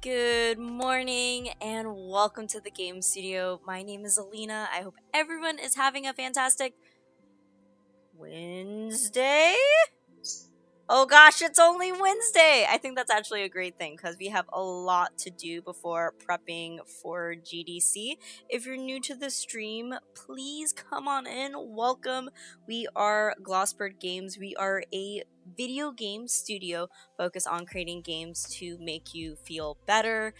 Good morning and welcome to the game studio. My name is Alina. I hope everyone is having a fantastic Wednesday. Oh gosh, it's only Wednesday. I think that's actually a great thing because we have a lot to do before prepping for GDC. If you're new to the stream, please come on in. Welcome. We are Glossbird Games. We are a video game studio focused on creating games to make you feel better.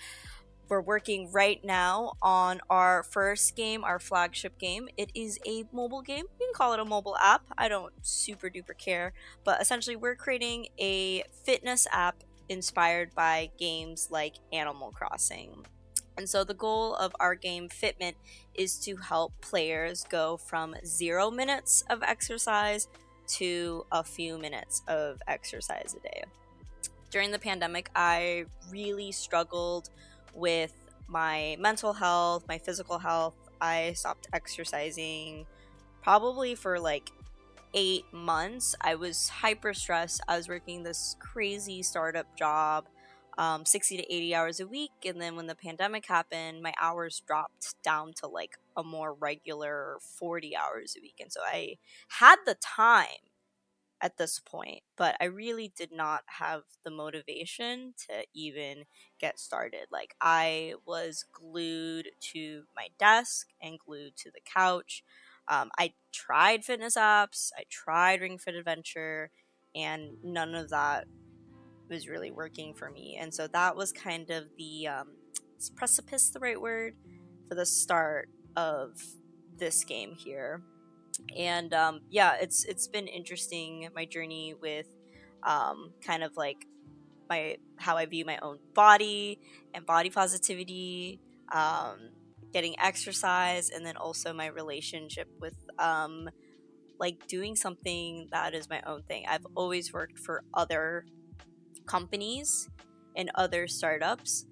We're working right now on our first game, our flagship game. It is a mobile game. You can call it a mobile app. I don't super duper care. But essentially, we're creating a fitness app inspired by games like Animal Crossing. And so the goal of our game Fitment is to help players go from 0 minutes of exercise to a few minutes of exercise a day. During the pandemic, I really struggled with my mental health, my physical health. I stopped exercising probably for like 8 months. I was hyper stressed. I was working this crazy startup job, 60 to 80 hours a week. And then when the pandemic happened, my hours dropped down to like a more regular 40 hours a week. And so I had the time at this point, but I really did not have the motivation to even get started. Like, I was glued to my desk and glued to the couch. I tried fitness apps, I tried Ring Fit Adventure, and none of that was really working for me. And so that was kind of the is precipice the right word for the start of this game here. And yeah, it's been interesting, my journey with kind of like my how I view my own body and body positivity, um, getting exercise, and then also my relationship with like doing something that is my own thing. I've always worked for other companies and other startups,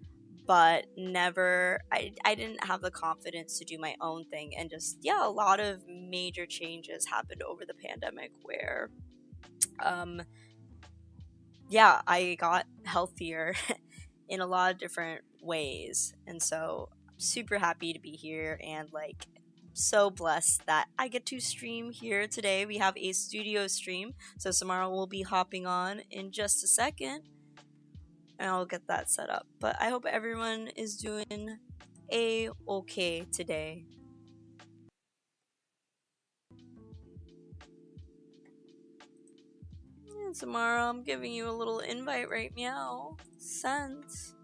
but never I didn't have the confidence to do my own thing. And just, yeah, a lot of major changes happened over the pandemic where um yeah, I got healthier in a lot of different ways. And so I'm super happy to be here and like so blessed that I get to stream here today. We have a studio stream, so Samara will be hopping on in just a second and I'll get that set up. But I hope everyone is doing okay today. And Samara, I'm giving you a little invite right meow. Sense.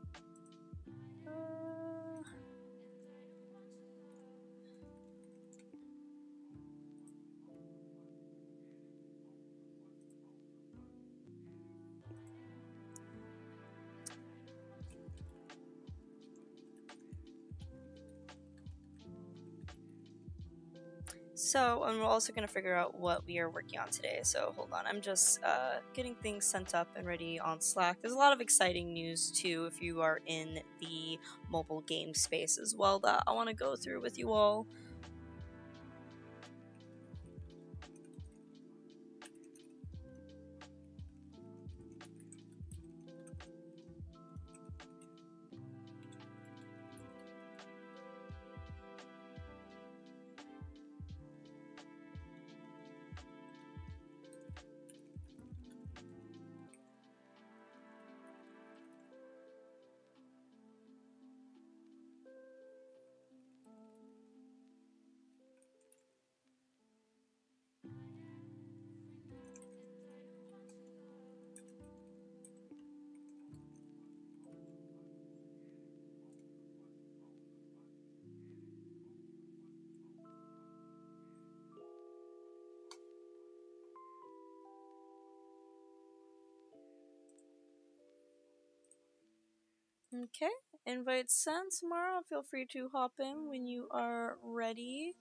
So, and we're also going to figure out what we are working on today. So, hold on. I'm just getting things sent up and ready on Slack. There's a lot of exciting news, too, if you are in the mobile game space as well, that I want to go through with you all. Okay, invite sent. Samara, feel free to hop in when you are ready.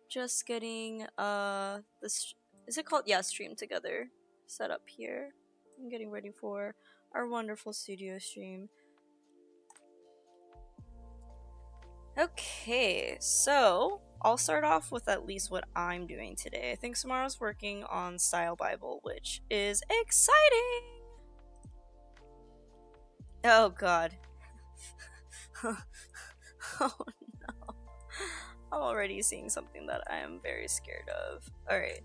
Just getting this, is it called, yeah, stream together set up here. I'm getting ready for our wonderful studio stream. Okay, so I'll start off with at least what I'm doing today. I think Samara's working on Style Bible, which is exciting. Oh god. Oh no. I'm already seeing something that I am very scared of. Alright.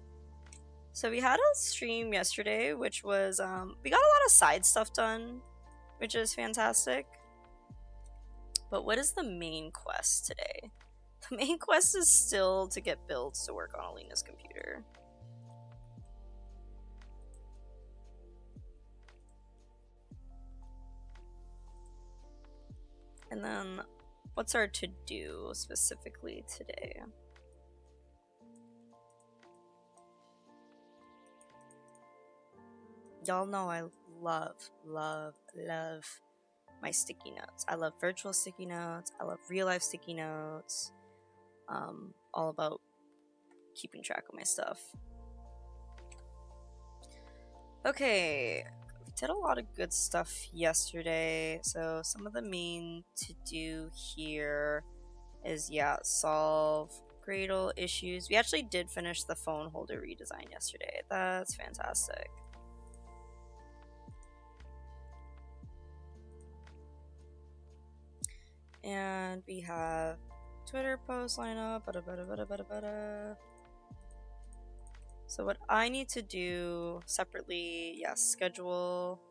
So we had a stream yesterday, which was we got a lot of side stuff done, which is fantastic. But what is the main quest today? The main quest is still to get builds to work on Alina's computer. And then, what's our to-do specifically today? Y'all know I love my sticky notes. I love virtual sticky notes. I love real life sticky notes. All about keeping track of my stuff. Okay, we did a lot of good stuff yesterday. So some of the main to do here is, yeah, solve Gradle issues. We actually did finish the phone holder redesign yesterday. That's fantastic. And we have Twitter post lineup. So what I need to do separately, yes, schedule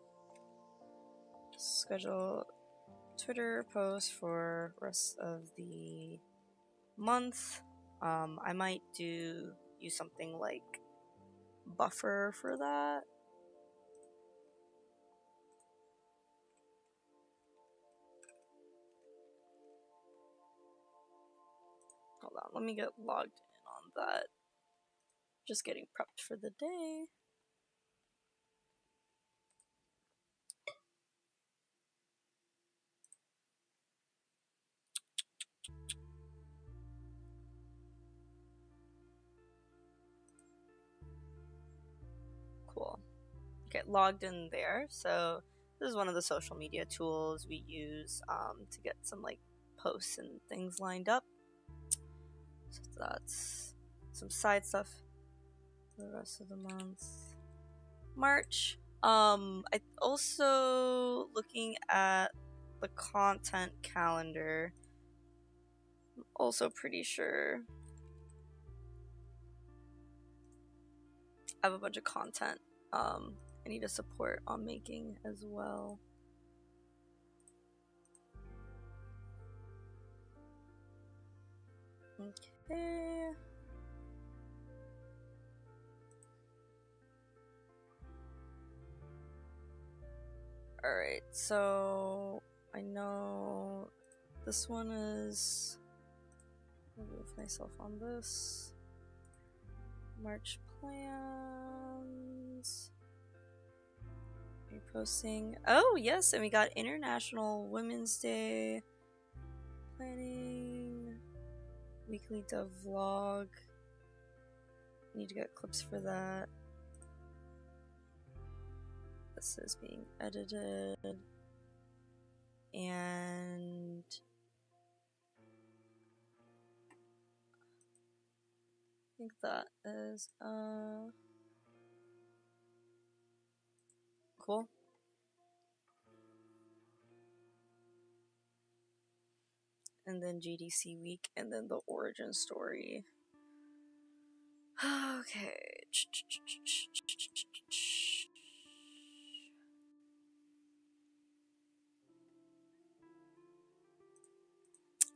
Twitter post for rest of the month. I might use something like Buffer for that. Hold on, let me get logged in on that. Just getting prepped for the day. Cool. Get logged in there. So this is one of the social media tools we use to get some like posts and things lined up. So that's some side stuff for the rest of the month. March. I also looking at the content calendar. I'm also pretty sure I have a bunch of content I need to support on making as well. Okay. Alright, so I know this one is, remove myself on this. March plans. Reposting. Oh yes, and we got International Women's Day planning. Weekly dev vlog. Need to get clips for that. This is being edited. And I think that is cool. And then GDC week, and then the origin story. Okay.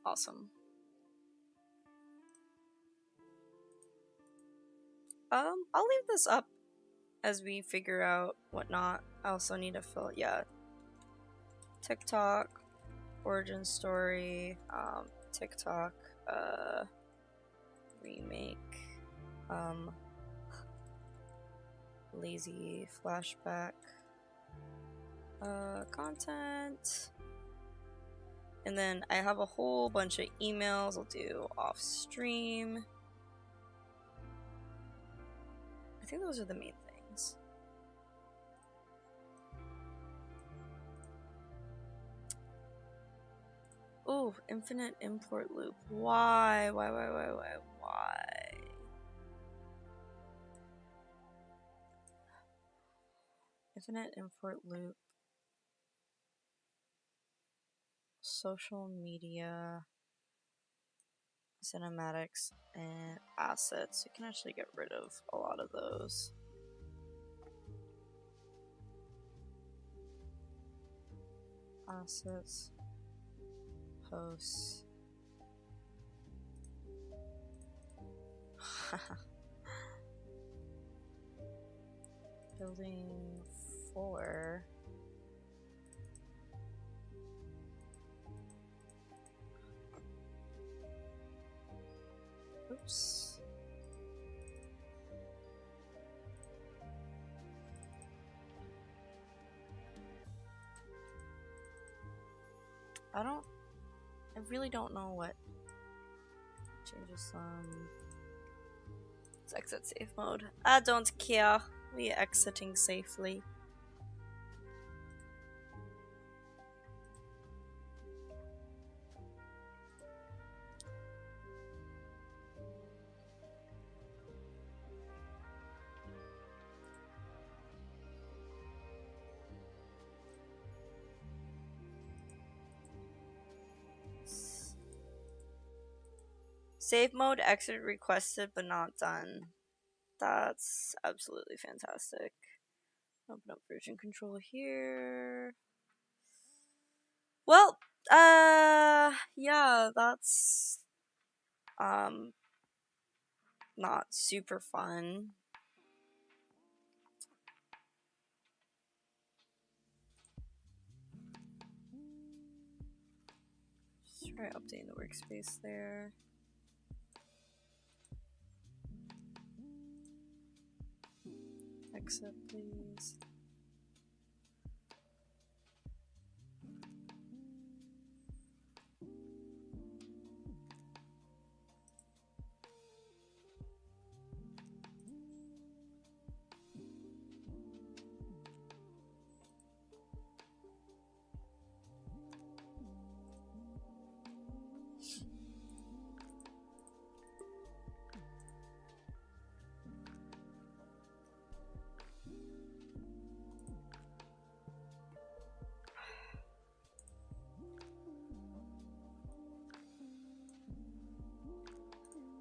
Awesome. I'll leave this up as we figure out whatnot. I also need to fill, yeah. TikTok, origin story, TikTok, remake, lazy flashback, Content. And then I have a whole bunch of emails I'll do off stream. I think those are the main things. Oh, infinite import loop. Why? Why? Infinite import loop. Social media. Cinematics and assets. You can actually get rid of a lot of those. Assets. Posts. Building 4. Oops. I really don't know what changes some. Let's exit safe mode. I don't care. We are exiting safely. Save mode exit requested but not done. That's absolutely fantastic. Open up version control here. Well, yeah, that's not super fun. Just try updating the workspace there. Exit, please.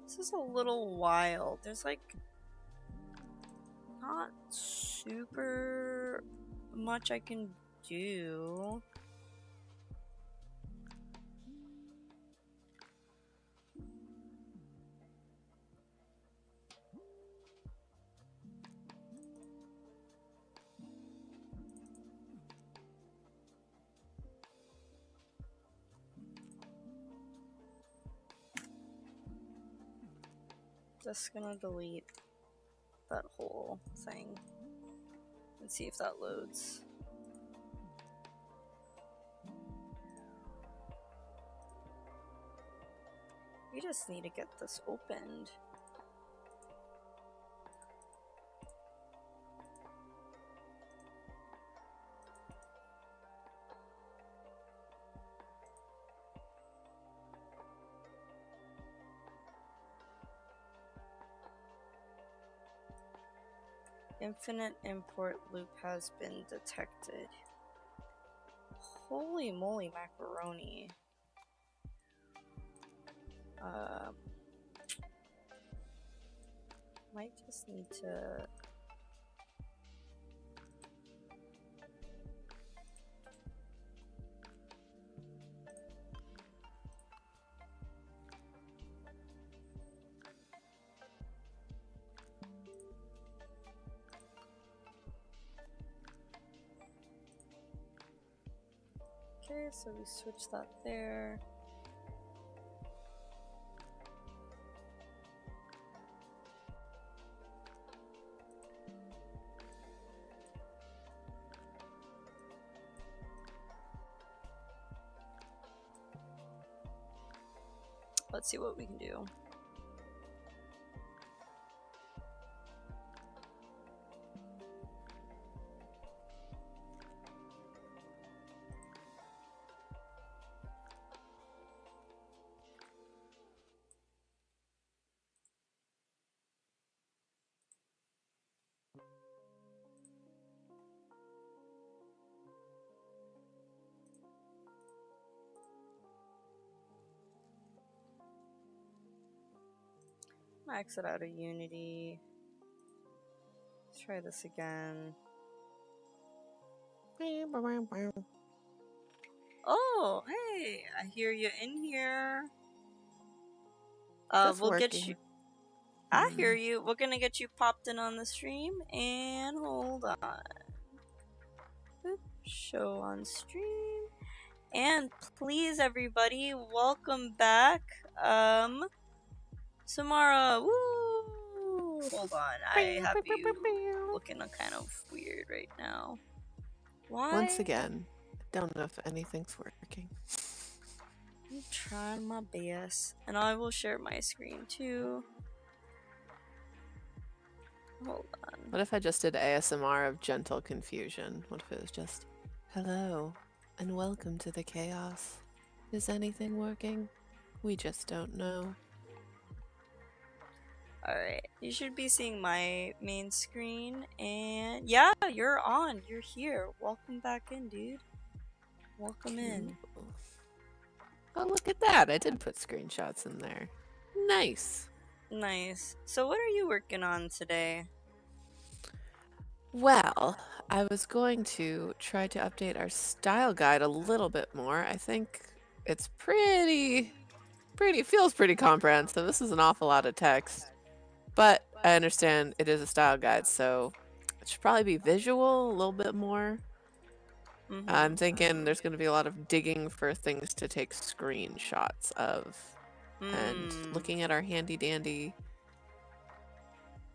This is a little wild. There's like not super much I can do. Just gonna delete that whole thing and see if that loads. We just need to get this opened. Infinite import loop has been detected. Holy moly macaroni. Might just need to okay, so we switch that there. Let's see what we can do. Exit out of Unity. Let's try this again. Oh, hey, I hear you in here. Just We'll working. get you. I hear you. We're gonna get you popped in on the stream, and hold on. Boop, show on stream, and please, everybody, welcome back. Samara, woo! Hold on, I have you looking kind of weird right now. Why? Once again, I don't know if anything's working. I'm trying my best, and I will share my screen too. Hold on. What if I just did ASMR of gentle confusion? What if it was just, hello, and welcome to the chaos. Is anything working? We just don't know. Alright, you should be seeing my main screen, and yeah, you're on. You're here. Welcome back in, dude. Welcome in. Oh, look at that. I did put screenshots in there. Nice. Nice. So what are you working on today? Well, I was going to try to update our style guide a little bit more. I think it's feels pretty comprehensive. This is an awful lot of text. But I understand it is a style guide, so it should probably be visual a little bit more. I'm thinking there's going to be a lot of digging for things to take screenshots of. And looking at our handy dandy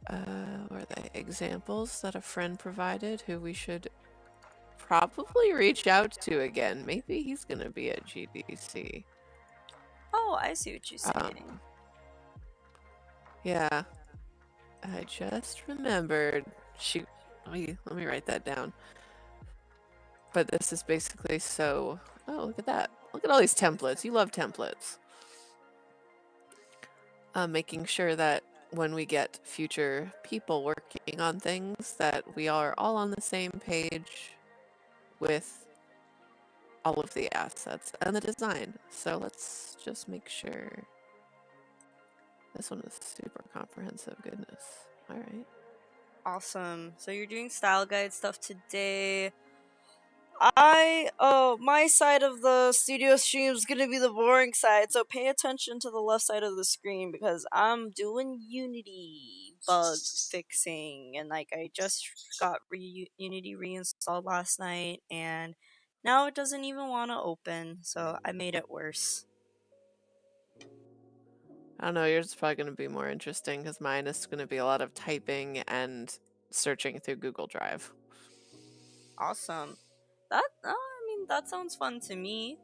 were they examples that a friend provided who we should probably reach out to again. Maybe he's going to be at GDC. Oh, I see what you're saying. Yeah. I just remembered. Shoot, let me write that down. But this is basically so. Oh, look at that! Look at all these templates. You love templates. Making sure that when we get future people working on things, that we are all on the same page with all of the assets and the design. So let's just make sure. This one is super comprehensive. Goodness. All right. Awesome. So you're doing style guide stuff today. My side of the studio stream is gonna be the boring side, so pay attention to the left side of the screen because I'm doing Unity bug fixing, and like I just got Unity reinstalled last night, and now it doesn't even want to open, so I made it worse. I don't know, yours is probably going to be more interesting because mine is going to be a lot of typing and searching through Google Drive. Awesome. That sounds fun to me.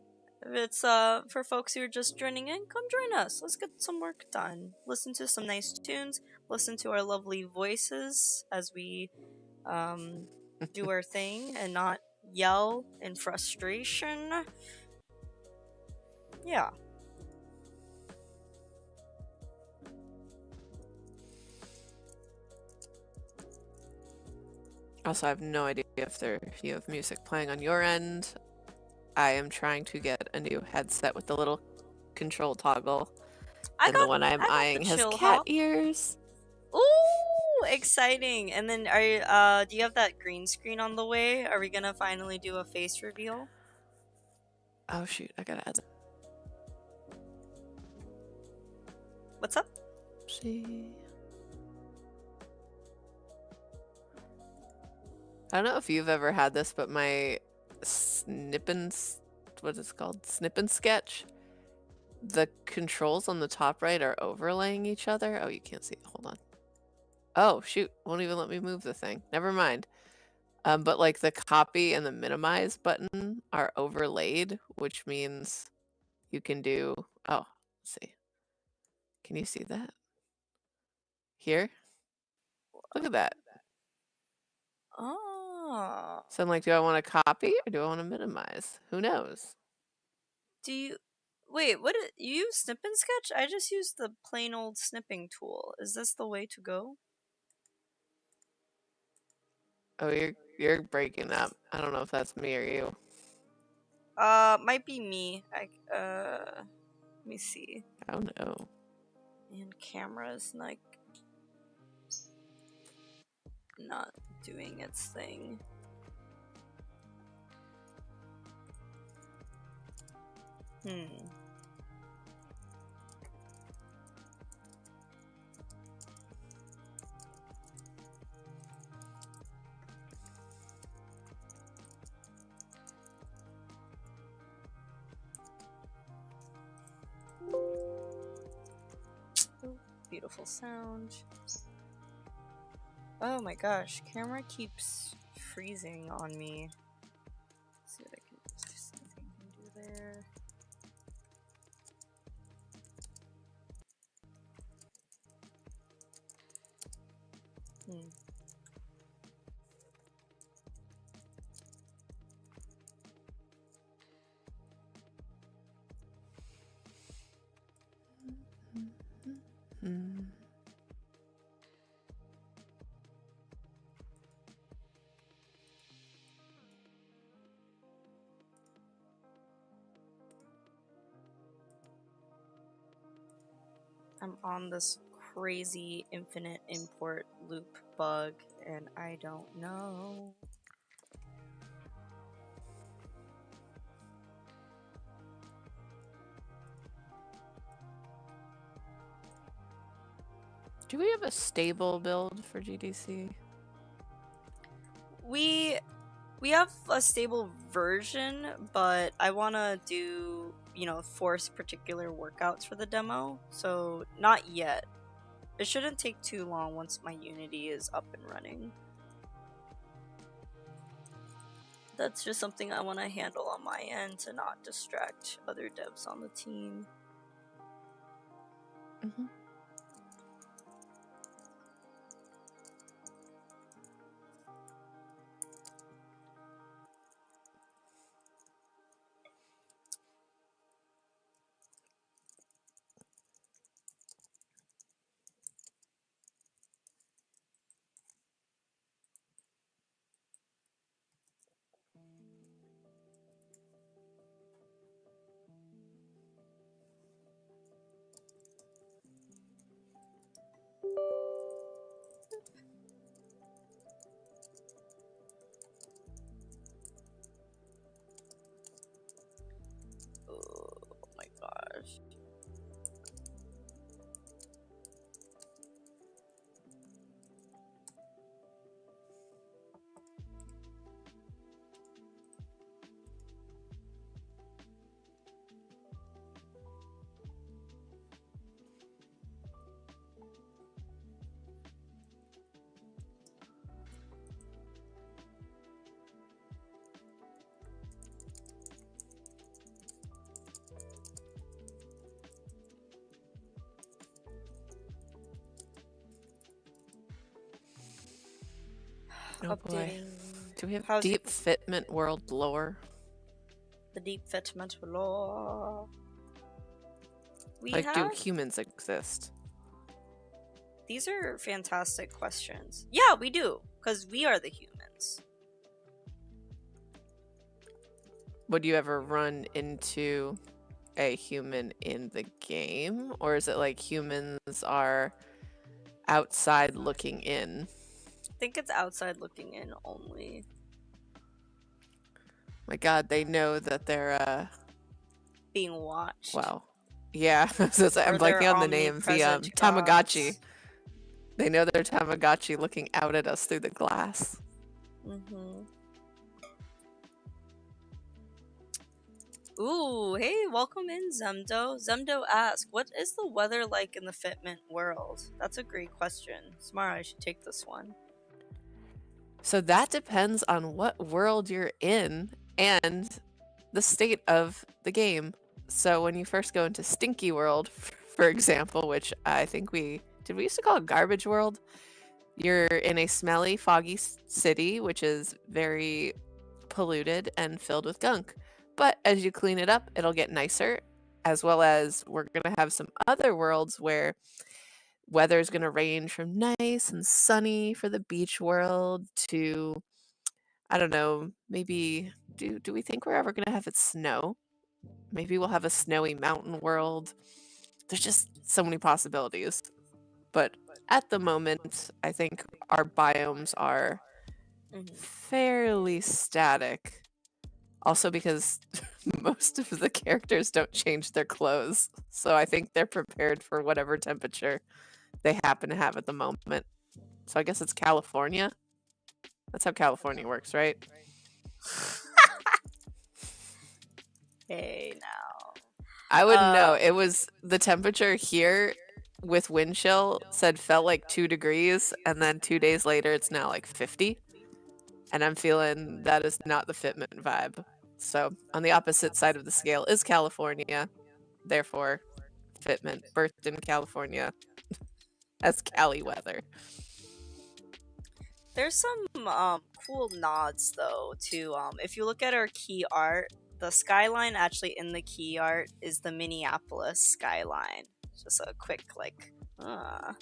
If it's for folks who are just joining in, come join us. Let's get some work done. Listen to some nice tunes. Listen to our lovely voices as we do our thing and not yell in frustration. Yeah. Also, I have no idea if you have music playing on your end. I am trying to get a new headset with the little control toggle. The one I'm eyeing has cat ears. Ooh, exciting! And then do you have that green screen on the way? Are we gonna finally do a face reveal? Oh shoot, I gotta add that. What's up? See. I don't know if you've ever had this, but my what is it called? Snip and sketch. The controls on the top right are overlaying each other. Oh, you can't see it. Hold on. Oh, shoot. Won't even let me move the thing. Never mind. But like the copy and the minimize button are overlaid, which means you can do... Oh, let's see. Can you see that? Here? Look at that. Oh. So I'm like, do I want to copy or do I want to minimize? Who knows? Do you wait? You use snip and sketch? I just used the plain old snipping tool. Is this the way to go? Oh, you're breaking up. I don't know if that's me or you. Might be me. Let me see. Oh no. And camera's like not doing its thing. Oh, beautiful sound. Oh my gosh, camera keeps freezing on me. Let's see what I can, if there's anything I can do there. Hmm. I'm on this crazy infinite import loop bug and I don't know. Do we have a stable build for GDC? We have a stable version, but I want to do, force particular workouts for the demo. So not yet. It shouldn't take too long once my Unity is up and running. That's just something I want to handle on my end to not distract other devs on the team. Mm-hmm. Oh my gosh. Oh boy. Updating. Do we have How's deep fitment world lore? the deep fitment law? We Like, do have. humans exist? These are fantastic questions. Yeah, we do, because we are the humans. Would you ever run into a human in the game? Or is it like humans are outside looking in? I think it's outside looking in only. My god, they know that they're Being watched. wow. Yeah, so I'm Or they're blanking on the name. The omnipresent Tamagotchi. gods. They know they're Tamagotchi looking out at us through the glass. Mm-hmm. Ooh, hey, welcome in, Zemdo. Zemdo asks, what is the weather like in the fitment world? That's a great question. Samara, I should take this one. So that depends on what world you're in and the state of the game. So when you first go into Stinky World, for example, which I think we used to call it Garbage World. You're in a smelly, foggy city, which is very polluted and filled with gunk. But as you clean it up, it'll get nicer, as well as we're going to have some other worlds where weather's going to range from nice and sunny for the beach world to, I don't know, maybe do we think we're ever going to have it snow? Maybe we'll have a snowy mountain world. There's just so many possibilities. But at the moment, I think our biomes are Mhm. fairly static. Also because most of the characters don't change their clothes. So I think they're prepared for whatever temperature they happen to have at the moment. So I guess it's California. That's how California works, right? Hey now. I wouldn't know. Uh, It was the temperature here with wind chill said felt like 2 degrees, and then 2 days later it's now like 50. And I'm feeling that is not the fitment vibe. So on the opposite side of the scale is California. Therefore, fitment birthed in California as Cali weather. there's some cool nods though to if you look at our key art, the skyline actually in the key art is the Minneapolis skyline. Just a quick like Oh,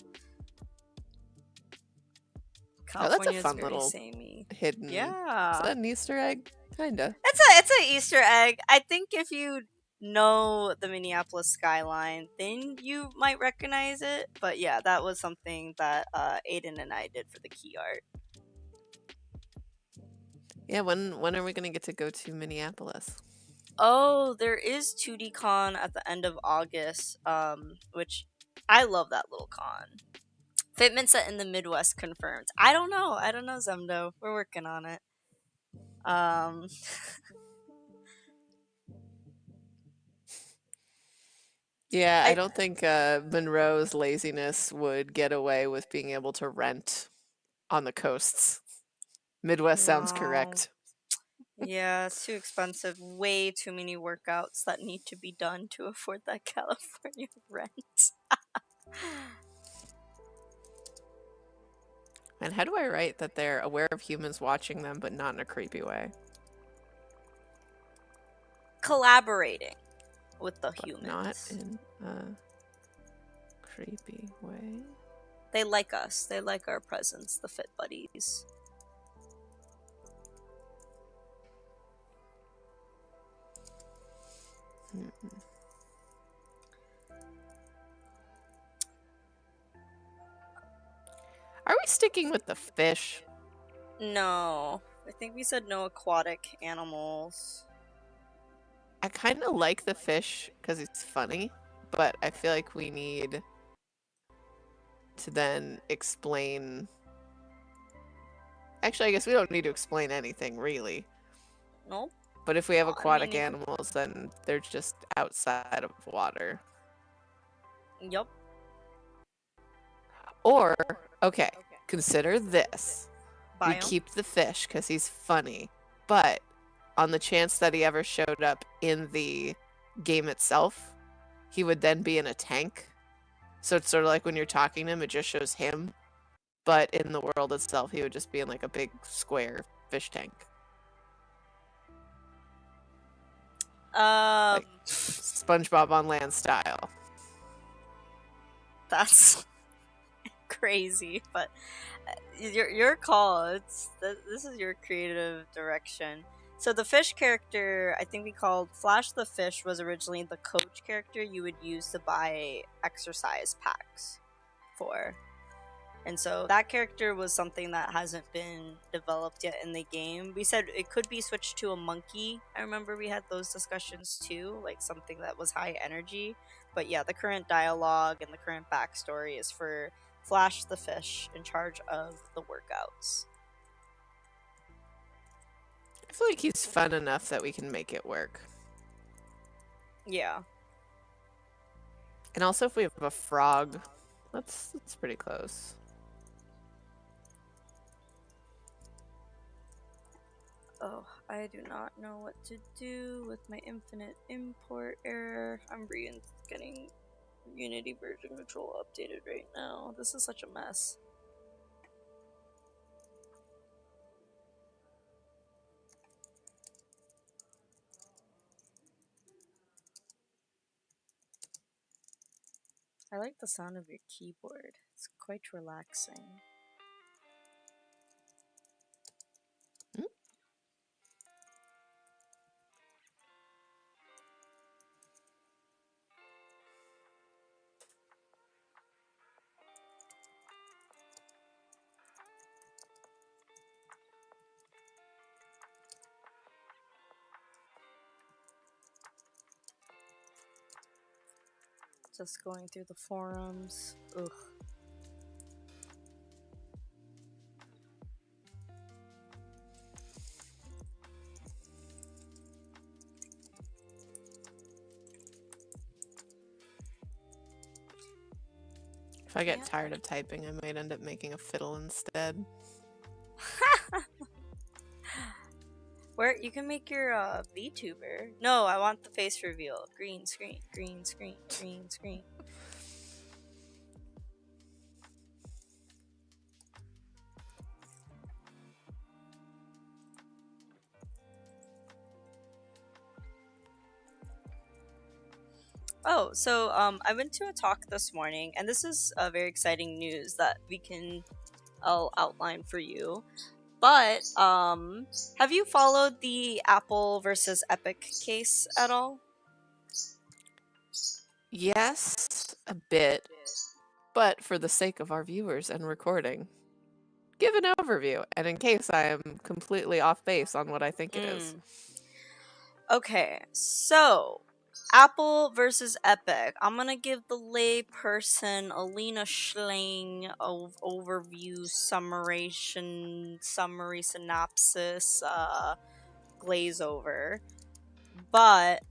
that's a California is fun very little samey. hidden. Is Yeah. that an Easter egg? Kinda. It's a Easter egg. I think if you know the Minneapolis skyline, then you might recognize it. But yeah, that was something that Aiden and I did for the key art. Yeah, when are we gonna get to go to Minneapolis? Oh, there is 2D Con at the end of August, which I love that little con. Fitment set in the Midwest confirmed. I don't know. I don't know, Zemdo. We're working on it. Um, Yeah, I I don't think Monroe's laziness would get away with being able to rent on the coasts. Midwest sounds no. correct. Yeah, it's too expensive. Way too many workouts that need to be done to afford that California rent. And how do I write that they're aware of humans watching them, but not in a creepy way? Collaborating with the But not humans. in a creepy way. They like us. They like our presence, the Fit Buddies. Hmm. Are we sticking with the fish? No. I think we said no aquatic animals. I kind of like the fish because it's funny, but I feel like we need to then explain. Actually, I guess we don't need to explain anything really. Nope. But if we have I mean, aquatic animals, then they're just outside of water. yup. Or, okay, consider this. We Biome. keep the fish because he's funny, but on the chance that he ever showed up in the game itself, he would then be in a tank. So it's sort of like when you're talking to him, it just shows him. But in the world itself, he would just be in like a big square fish tank. Um, Like SpongeBob on land style. that's crazy, but your call. This is your creative direction. So the fish character, I think we called Flash the Fish, was originally the coach character you would use to buy exercise packs for. And so that character was something that hasn't been developed yet in the game. We said it could be switched to a monkey. I remember we had those discussions too, like something that was high energy. But yeah, the current dialogue and the current backstory is for Flash the Fish in charge of the workouts. I feel like he's fun enough that we can make it work. Yeah. And also, if we have a frog, that's pretty close. Oh, I do not know what to do with my infinite import error. I'm getting Unity version control updated right now. This is such a mess. I like the sound of your keyboard. It's quite relaxing. Just going through the forums. Ugh. If I get tired of typing, I might end up making a fiddle instead. Where you can make your VTuber. No, I want the face reveal. Green screen, green screen, green screen. Oh, so I went to a talk this morning, and this is very exciting news that I'll outline for you. But have you followed the Apple versus Epic case at all? Yes, a bit. But for the sake of our viewers and recording, give an overview, and in case I am completely off base on what I think it is. Okay, so Apple versus Epic. I'm gonna give the layperson Alina Schling of overview, summary synopsis, glaze over. But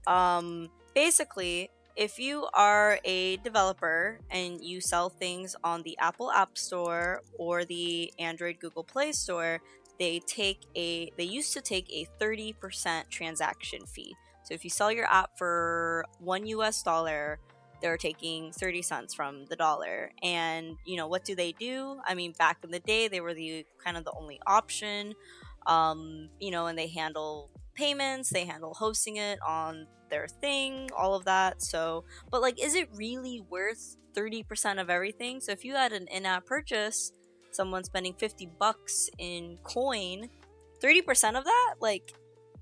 basically, if you are a developer and you sell things on the Apple App Store or the Android Google Play Store, they used to take a 30% transaction fee. So if you sell your app for $1, they're taking 30 cents from the dollar. And what do? I mean, back in the day, they were the kind of the only option. And they handle payments, they handle hosting it on their thing, all of that. So, but like, is it really worth 30% of everything? So if you had an in-app purchase, someone spending $50 in coin, 30% of that, like,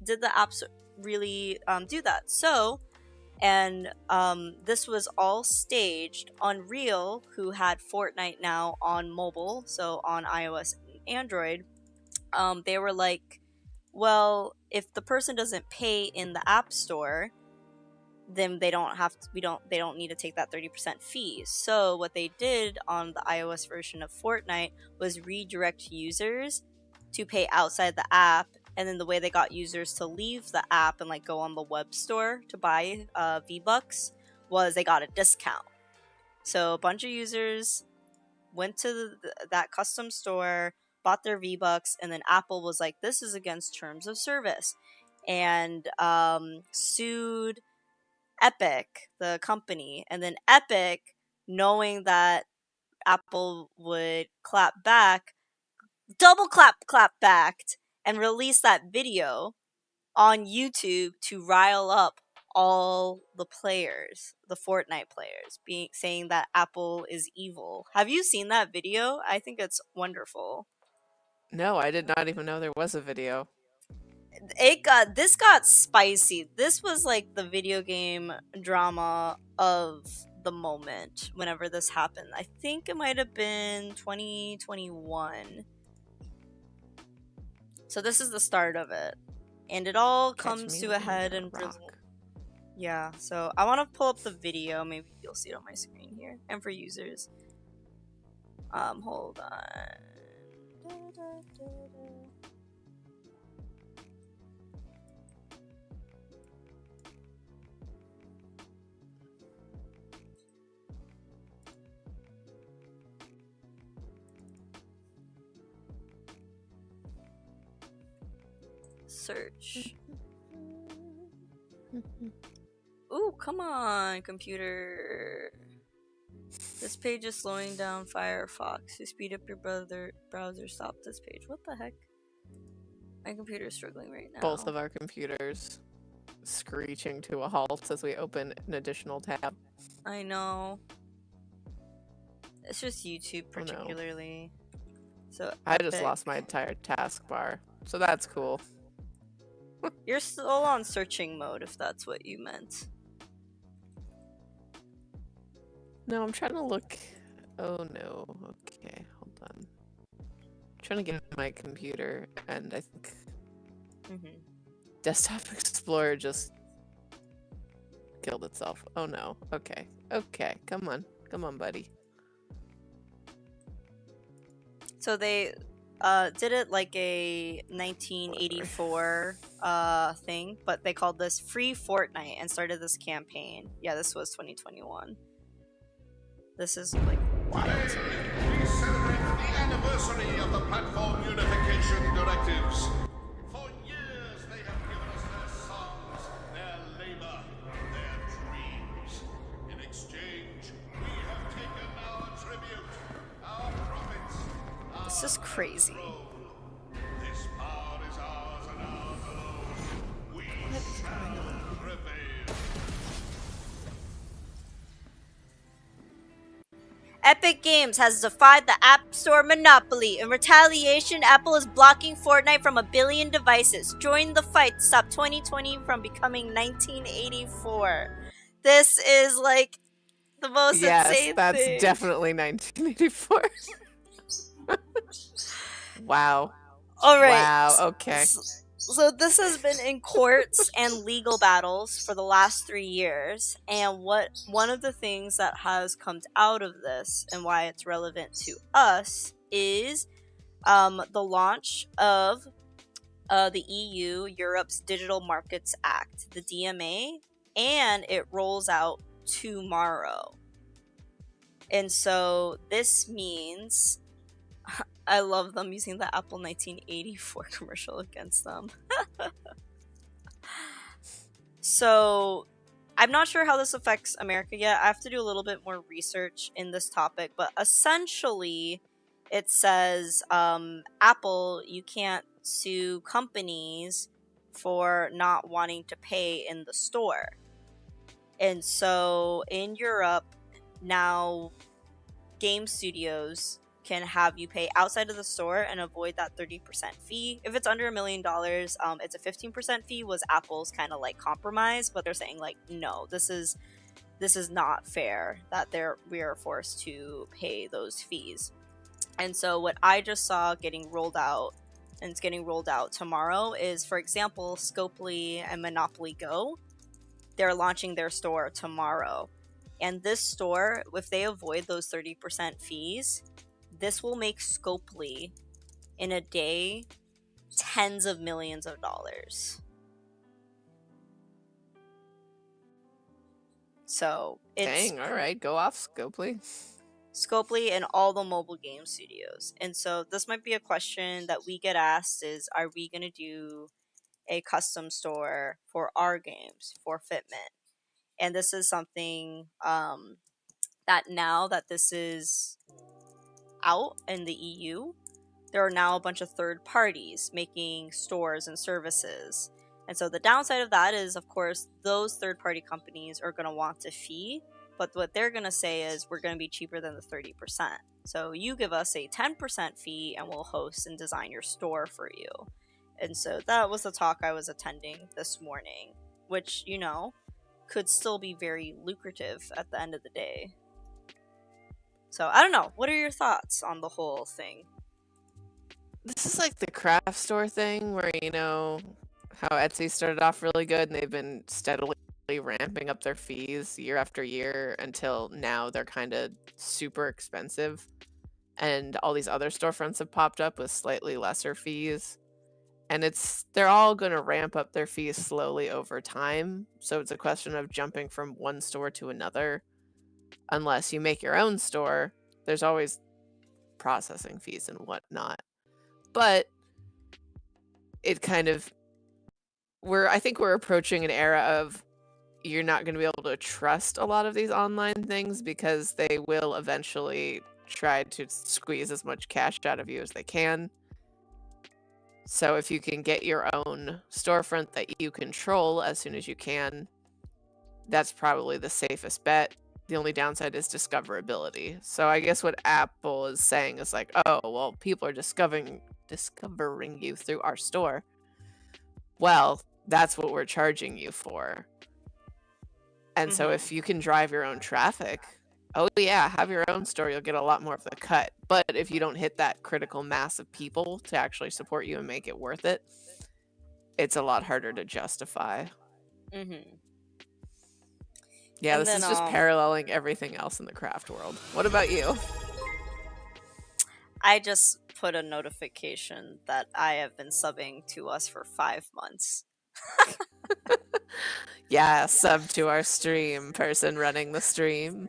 did the apps really do that? So, and this was all staged. Unreal, who had Fortnite now on mobile, so on iOS and Android, they were like, well, if the person doesn't pay in the app store, then they don't need to take that 30% fee. So what they did on the iOS version of Fortnite was redirect users to pay outside the app, and then the way they got users to leave the app and like go on the web store to buy V-Bucks was they got a discount. So a bunch of users went to that custom store, bought their V-Bucks, and then Apple was like, this is against terms of service, and sued Epic, the company. And then Epic, knowing that Apple would clap back, double clap backed, and released that video on YouTube to rile up all the players, the Fortnite players, saying that Apple is evil. Have you seen that video? I think it's wonderful. No, I did not even know there was a video. This got spicy. This was like the video game drama of the moment whenever this happened. I think it might have been 2021. So this is the start of it. And it all comes to a head in Brazil. Yeah, so I want to pull up the video. Maybe you'll see it on my screen here. And for users. Hold on. Search. Ooh, come on, computer. This page is slowing down Firefox. To speed up your browser, stop this page. What the heck? My computer's struggling right now. Both of our computers screeching to a halt as we open an additional tab. I know. It's just YouTube particularly. Oh, no. So I just lost my entire taskbar, so that's cool. You're still on searching mode if that's what you meant. No, I'm trying to look. Oh no. Okay, hold on. I'm trying to get my computer, and I think Desktop Explorer just killed itself. Oh no. Okay. Okay. Come on, buddy. So they did it like a 1984 thing, but they called this Free Fortnite and started this campaign. Yeah, this was 2021. This is like wild. Today, we celebrate the anniversary of the platform unification directives. For years, they have given us their songs, their labor, their dreams. In exchange, we have taken our tribute, our profits, our This is crazy. control. This power is ours and ours alone. We shall prevail. Epic Games has defied the App Store monopoly. In retaliation, Apple is blocking Fortnite from 1 billion devices. Join the fight to stop 2020 from becoming 1984. This is like the most insane that's thing. definitely 1984. Wow. All right. Wow, okay. So this has been in courts and legal battles for the last 3 years, and one of the things that has come out of this and why it's relevant to us is the launch of the EU, Europe's Digital Markets Act, the DMA, and it rolls out tomorrow. And so this means I love them using the Apple 1984 commercial against them. So, I'm not sure how this affects America yet. I have to do a little bit more research in this topic, but essentially, it says Apple, you can't sue companies for not wanting to pay in the store. And so, in Europe, now game studios can have you pay outside of the store and avoid that 30% fee. If it's under $1 million, it's a 15% fee. Was Apple's kind of like compromise, but they're saying like, no, this is not fair that we are forced to pay those fees. And so what I just saw getting rolled out, and it's getting rolled out tomorrow, is, for example, Scopely and Monopoly Go. They're launching their store tomorrow. And this store, if they avoid those 30% fees, this will make Scopely in a day tens of millions of dollars. So it's dang, all right, go off, Scopely. Scopely and all the mobile game studios. And so this might be a question that we get asked is, are we going to do a custom store for our games, for Fitment? And this is something that now that this is out in the EU, there are now a bunch of third parties making stores and services. And so the downside of that is, of course, those third party companies are going to want a fee, but what they're going to say is we're going to be cheaper than the 30%. So you give us a 10% fee and we'll host and design your store for you. And so that was the talk I was attending this morning, which, you know, could still be very lucrative at the end of the day. So I don't know. What are your thoughts on the whole thing? This is like the craft store thing where, you know, how Etsy started off really good and they've been steadily ramping up their fees year after year until now they're kind of super expensive. And all these other storefronts have popped up with slightly lesser fees. And they're all going to ramp up their fees slowly over time. So it's a question of jumping from one store to another. Unless you make your own store, there's always processing fees and whatnot. But it kind of, I think we're approaching an era of you're not going to be able to trust a lot of these online things because they will eventually try to squeeze as much cash out of you as they can. So if you can get your own storefront that you control as soon as you can, that's probably the safest bet. The only downside is discoverability. So I guess what Apple is saying is like, oh, well, people are discovering you through our store. Well, that's what we're charging you for. And so if you can drive your own traffic, oh yeah, have your own store, you'll get a lot more of the cut. But if you don't hit that critical mass of people to actually support you and make it worth it, it's a lot harder to justify. Yeah, And this then, is just paralleling everything else in the craft world. What about you? I just put a notification that I have been subbing to us for 5 months. Yeah, sub to our stream, person running the stream.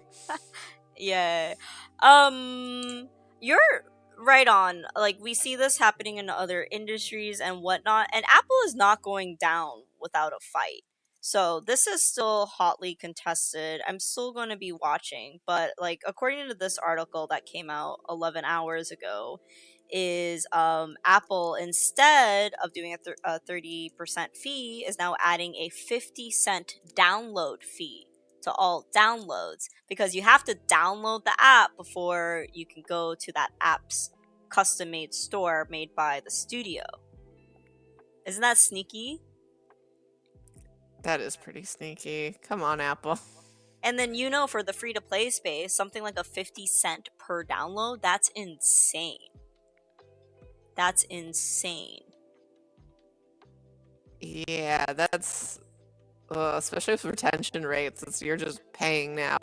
Yeah. You're right on. Like, we see this happening in other industries and whatnot, and Apple is not going down without a fight. So this is still hotly contested. I'm still going to be watching, but like according to this article that came out 11 hours ago, is Apple, instead of doing a 30% fee, is now adding a 50-cent download fee to all downloads, because you have to download the app before you can go to that app's custom made store made by the studio. Isn't that sneaky? That is pretty sneaky. Come on, Apple. And then, you know, for the free to play space, something like a 50 cent per download, that's insane. That's insane. Yeah, that's especially with retention rates, you're just paying now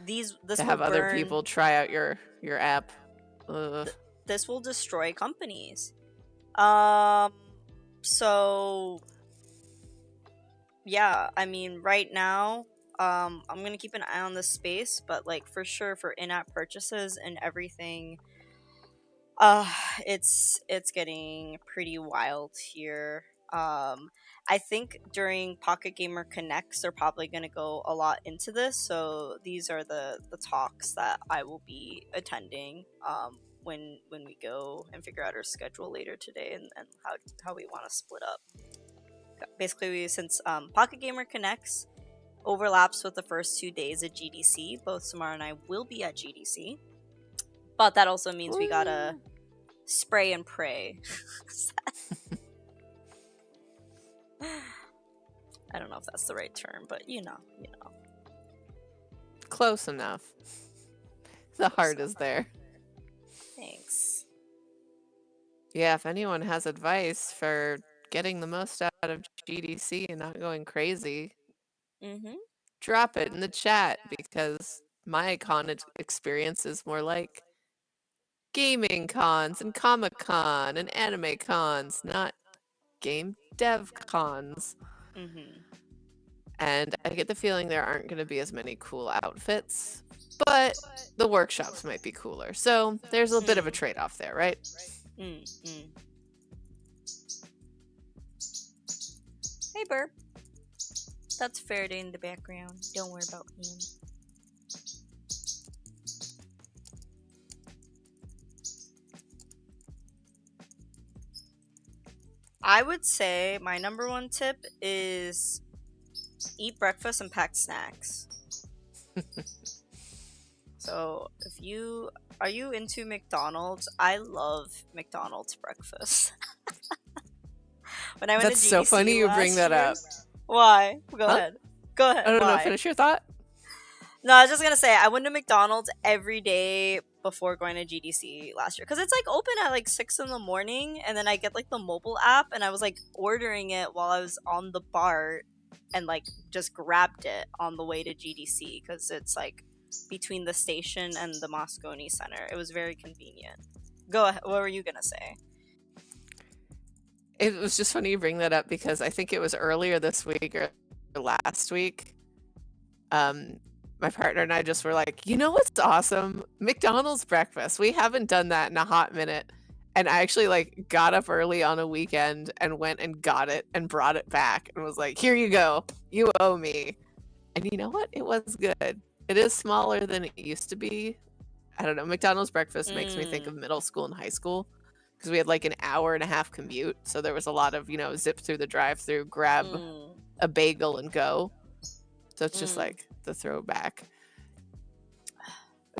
This to have will other people try out your app. This will destroy companies. So yeah, I mean, right now, I'm gonna keep an eye on this space, but like for sure for in-app purchases and everything, it's getting pretty wild here. I think during Pocket Gamer Connects, they're probably going to go a lot into this. So these are the talks that I will be attending when we go and figure out our schedule later today, and how we want to split up. Basically, since Pocket Gamer Connects overlaps with the first 2 days at GDC, both Samara and I will be at GDC. But that also means we gotta spray and pray. I don't know if that's the right term, but you know. Close enough. The heart is there. Thanks. Yeah, if anyone has advice for getting the most out of GDC and not going crazy, drop it in the chat, because my con experience is more like gaming cons and Comic-Con and anime cons, not game dev cons. And I get the feeling there aren't going to be as many cool outfits, but the workshops might be cooler. So there's a bit of a trade-off there, right? Hey, Burp. That's Faraday in the background. Don't worry about him. I would say my number one tip is eat breakfast and pack snacks. So are you into McDonald's? I love McDonald's breakfast. When I went That's to GDC so funny you bring that up. Why? Go ahead. Go ahead. I don't know, Why? finish your thought. No, I was just gonna say I went to McDonald's every day before going to GDC last year, because it's like open at like 6 in the morning, and then I get like the mobile app, and I was like ordering it while I was on the BART, and like just grabbed it on the way to GDC because it's like between the station and the Moscone Center. It was very convenient. Go ahead. What were you gonna say? It was just funny you bring that up, because I think it was earlier this week or last week. My partner and I just were like, you know what's awesome? McDonald's breakfast. We haven't done that in a hot minute. And I actually like got up early on a weekend and went and got it and brought it back and was like, here you go. You owe me. And you know what? It was good. It is smaller than it used to be. I don't know. McDonald's breakfast makes me think of middle school and high school because we had like an hour and a half commute. So there was a lot of, zip through the drive through, grab a bagel and go. So it's just like the throwback.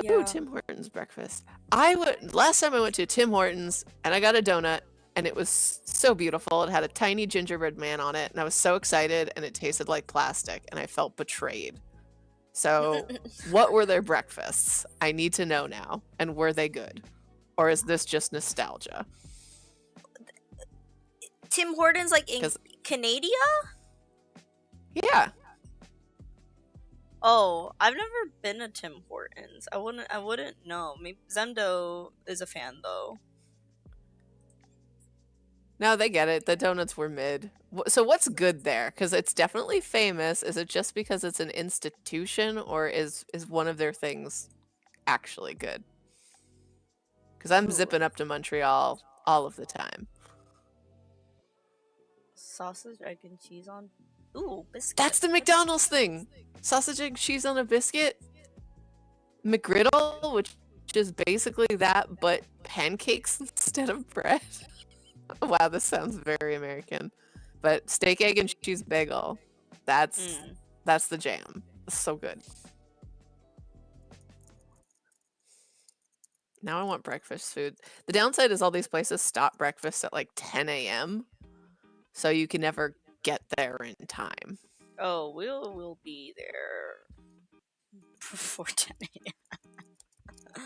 Yeah. Ooh, Tim Hortons breakfast. Last time I went to Tim Hortons and I got a donut and it was so beautiful. It had a tiny gingerbread man on it and I was so excited and it tasted like plastic and I felt betrayed. So, what were their breakfasts? I need to know now. And were they good? Or is this just nostalgia? Tim Hortons, like in Canada? Yeah. Oh, I've never been to Tim Hortons. I wouldn't know. Maybe Zemdo is a fan though. No, they get it. The donuts were mid. So what's good there? Because it's definitely famous. Is it just because it's an institution, or is one of their things actually good? Because I'm zipping up to Montreal all of the time. Sausage, egg, and cheese on. Ooh, biscuit. That's the McDonald's thing. Sausage, egg, cheese on a biscuit. McGriddle, which is basically that, but pancakes instead of bread. Wow, this sounds very American. But steak, egg, and cheese bagel. That's the jam. It's so good. Now I want breakfast food. The downside is all these places stop breakfast at like 10 a.m. So you can never get there in time. Oh, we'll be there before 10 a.m.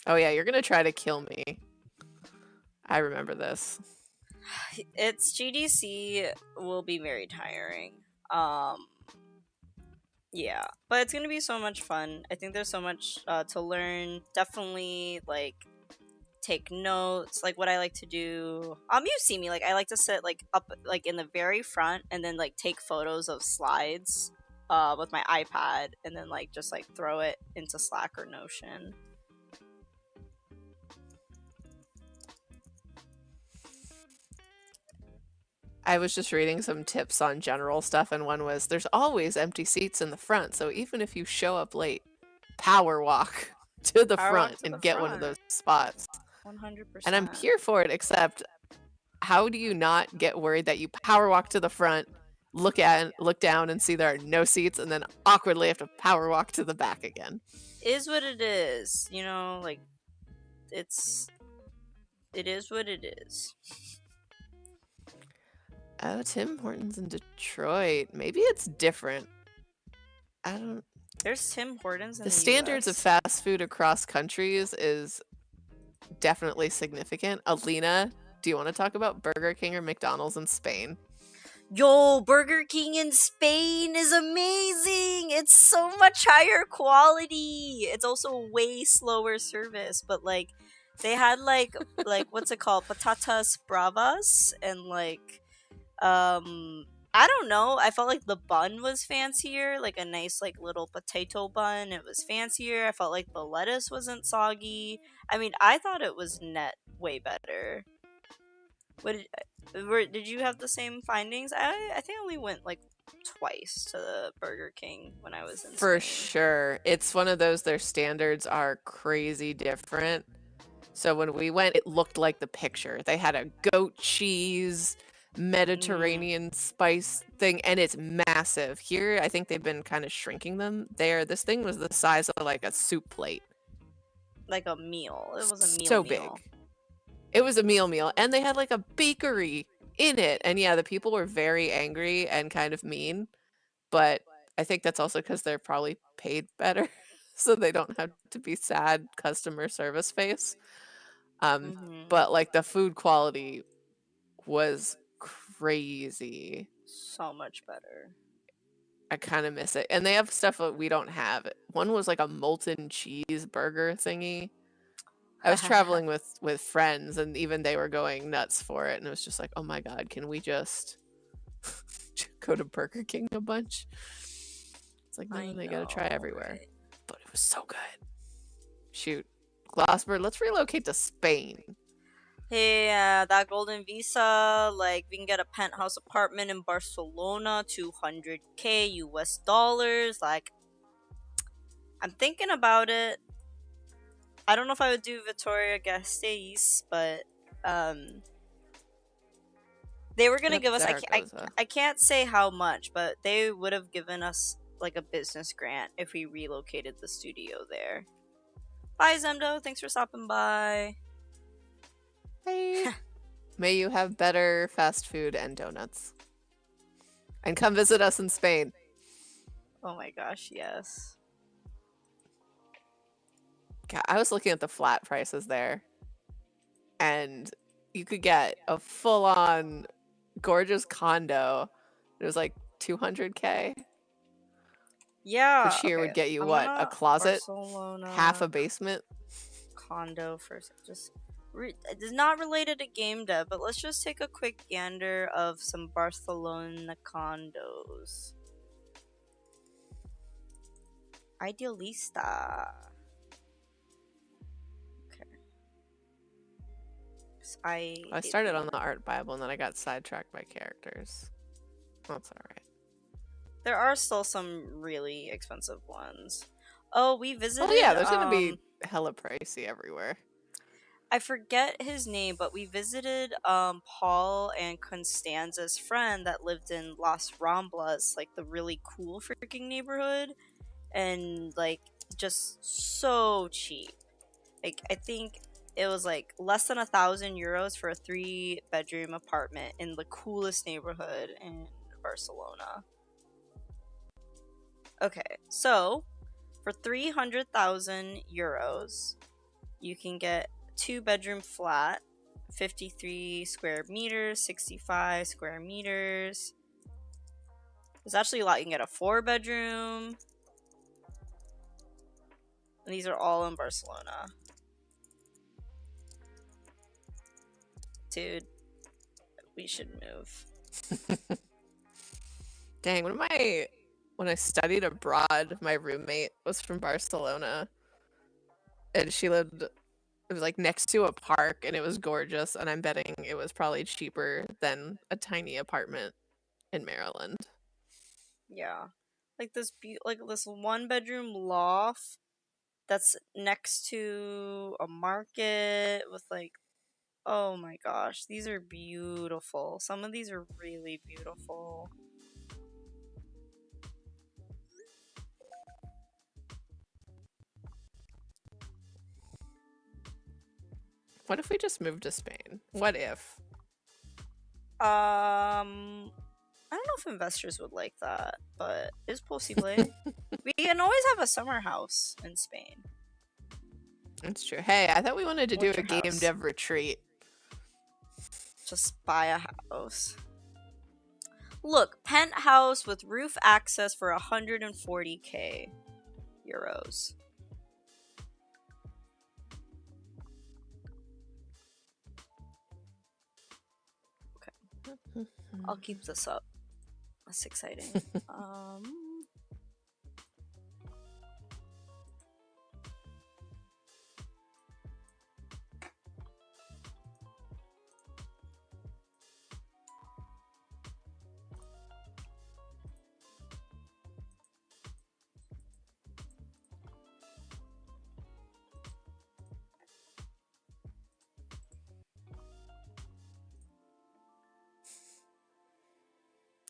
Oh yeah, you're gonna try to kill me. I remember this. It's GDC will be very tiring. Yeah, but it's gonna be so much fun. I think there's so much to learn. Definitely like take notes. Like what I like to do. You see me, like I like to sit like up like in the very front and then like take photos of slides with my iPad and then like just like throw it into Slack or Notion. I was just reading some tips on general stuff, and one was there's always empty seats in the front, so even if you show up late, power walk to the front and get one of those spots. 100%. And I'm here for it, except how do you not get worried that you power walk to the front, look down and see there are no seats, and then awkwardly have to power walk to the back again? Is what it is, like it is what it is. Oh, Tim Hortons in Detroit. Maybe it's different. There's Tim Hortons in the standards US. of fast food across countries is definitely significant. Alina, do you want to talk about Burger King or McDonald's in Spain? Yo, Burger King in Spain is amazing. It's so much higher quality. It's also way slower service, but like they had like what's it called? Patatas bravas and like I don't know. I felt like the bun was fancier, like a nice like little potato bun. It was fancier. I felt like the lettuce wasn't soggy. I mean, I thought it was net way better. Did you have the same findings? I think I only went like twice to the Burger King when I was in For Spain. sure. It's one of those, their standards are crazy different. So when we went, it looked like the picture. They had a goat cheese, Mediterranean spice thing, and it's massive. Here, I think they've been kind of shrinking them. This thing was the size of like a soup plate. Like a meal. It was a meal. So big. It was a meal, and they had like a bakery in it. And yeah, the people were very angry and kind of mean, but I think that's also because they're probably paid better, so they don't have to be sad customer service face. But like the food quality was crazy. So much better. I kind of miss it. And they have stuff that we don't have. One was like a molten cheese burger thingy. I was traveling with friends, and even they were going nuts for it. And it was just like, oh my God, can we just go to Burger King a bunch? It's like, no, they gotta try everywhere. Right? But it was so good. Shoot. Glossbird, let's relocate to Spain. Hey, that golden visa, like we can get a penthouse apartment in Barcelona, 200K US dollars. Like, I'm thinking about it. I don't know if I would do Victoria Gasteiz, but um, they were gonna Yep, give us. Zaragoza. I can't say how much, but they would have given us like a business grant if we relocated the studio there. Bye, Zemdo. Thanks for stopping by. Bye. May you have better fast food and donuts. And come visit us in Spain. Oh my gosh, yes. God, I was looking at the flat prices there, and you could get a full-on gorgeous condo. It was like 200K, Yeah. which here Okay. would get you I'm what? A gonna closet, half a Barcelona basement. condo first. Just it is not related to game dev, but let's just take a quick gander of some Barcelona condos. Idealista. Okay. I started on the art Bible and then I got sidetracked by characters. That's alright. There are still some really expensive ones. Oh, we visited. Oh yeah, there's gonna be hella pricey everywhere. I forget his name, but we visited Paul and Constanza's friend that lived in Las Ramblas, like the really cool freaking neighborhood, and like just so cheap. Like I think it was like less than €1,000 for a 3-bedroom apartment in the coolest neighborhood in Barcelona. Okay, so for €300,000, you can get 2-bedroom flat, 53 square meters, 65 square meters. There's actually a lot. You can get a 4-bedroom. And these are all in Barcelona. Dude, we should move. Dang, when I studied abroad, my roommate was from Barcelona. And she lived, it was like next to a park and it was gorgeous. And I'm betting it was probably cheaper than a tiny apartment in Maryland. Yeah. Like this 1-bedroom loft that's next to a market with like, oh my gosh, these are beautiful. Some of these are really beautiful. What if we just moved to Spain? What if? I don't know if investors would like that, but it's possible. We can always have a summer house in Spain. That's true. Hey, I thought we wanted to do Winter a game house. dev retreat. Just buy a house. Look, penthouse with roof access for 140K euros. Okay. I'll keep this up. That's exciting.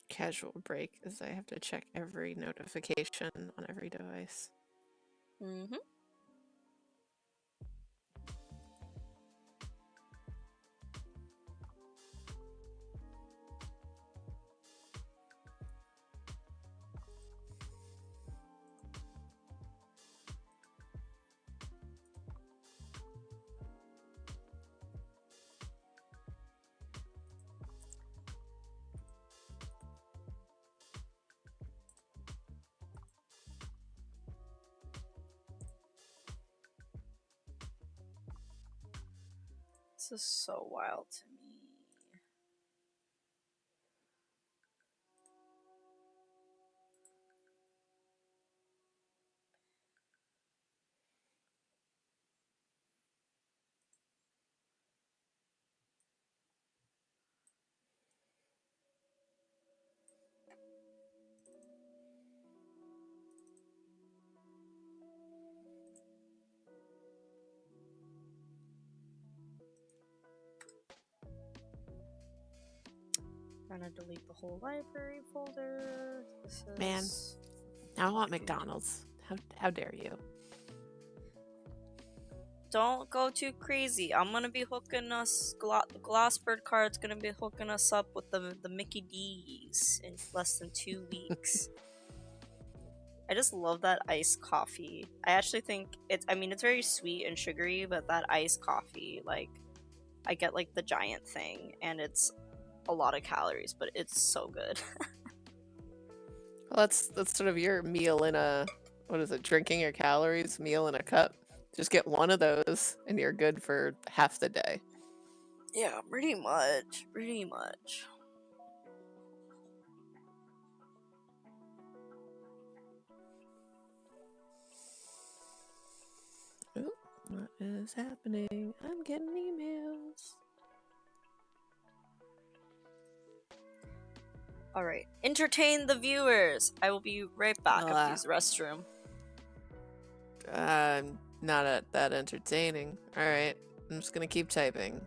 Casual break is I have to check every notification on every device. Mm-hmm. This is so wild to me. trying to delete the whole library folder. This is... Man, I want McDonald's. How dare you? Don't go too crazy. I'm gonna be hooking us. The Glossbird card's gonna be hooking us up with the Mickey D's in less than 2 weeks. I just love that iced coffee. I actually think it's very sweet and sugary, but that iced coffee, like, I get like the giant thing, and it's a lot of calories, but it's so good. Well, that's sort of your meal in a, what is it, drinking your calories, meal in a cup. Just get one of those and you're good for half the day. Yeah, pretty much. Ooh, what is happening? I'm getting emails. Alright, entertain the viewers. I will be right back. I have to use the restroom. Not that entertaining. Alright, I'm just gonna keep typing.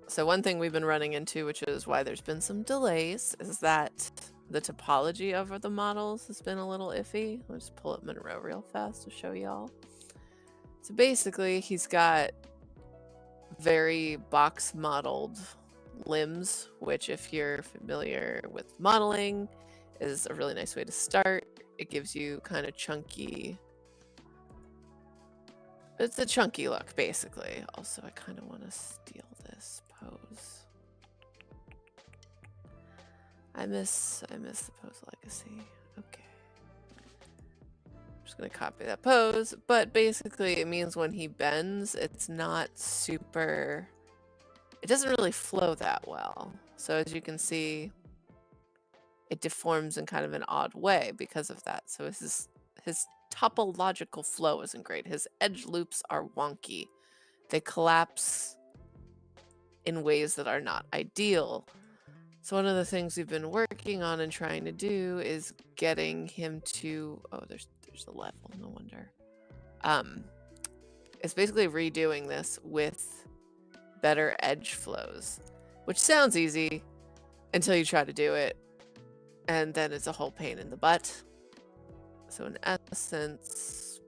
So one thing we've been running into, which is why there's been some delays, is that the topology of the models has been a little iffy. I'll just pull up Monroe real fast to show y'all. So basically, he's got very box modeled limbs, which if you're familiar with modeling, is a really nice way to start. It gives you kind of chunky... It's a chunky look, basically. Also, I kind of want to steal this pose. I miss the pose legacy. Okay. I'm just going to copy that pose. But basically, it means when he bends, it's not super... It doesn't really flow that well. So as you can see, it deforms in kind of an odd way because of that. So his topological flow isn't great. His edge loops are wonky. They collapse in ways that are not ideal. So one of the things we've been working on and trying to do is getting him to... Oh, there's a level, no wonder. It's basically redoing this with better edge flows, which sounds easy until you try to do it, and then it's a whole pain in the butt. So in essence,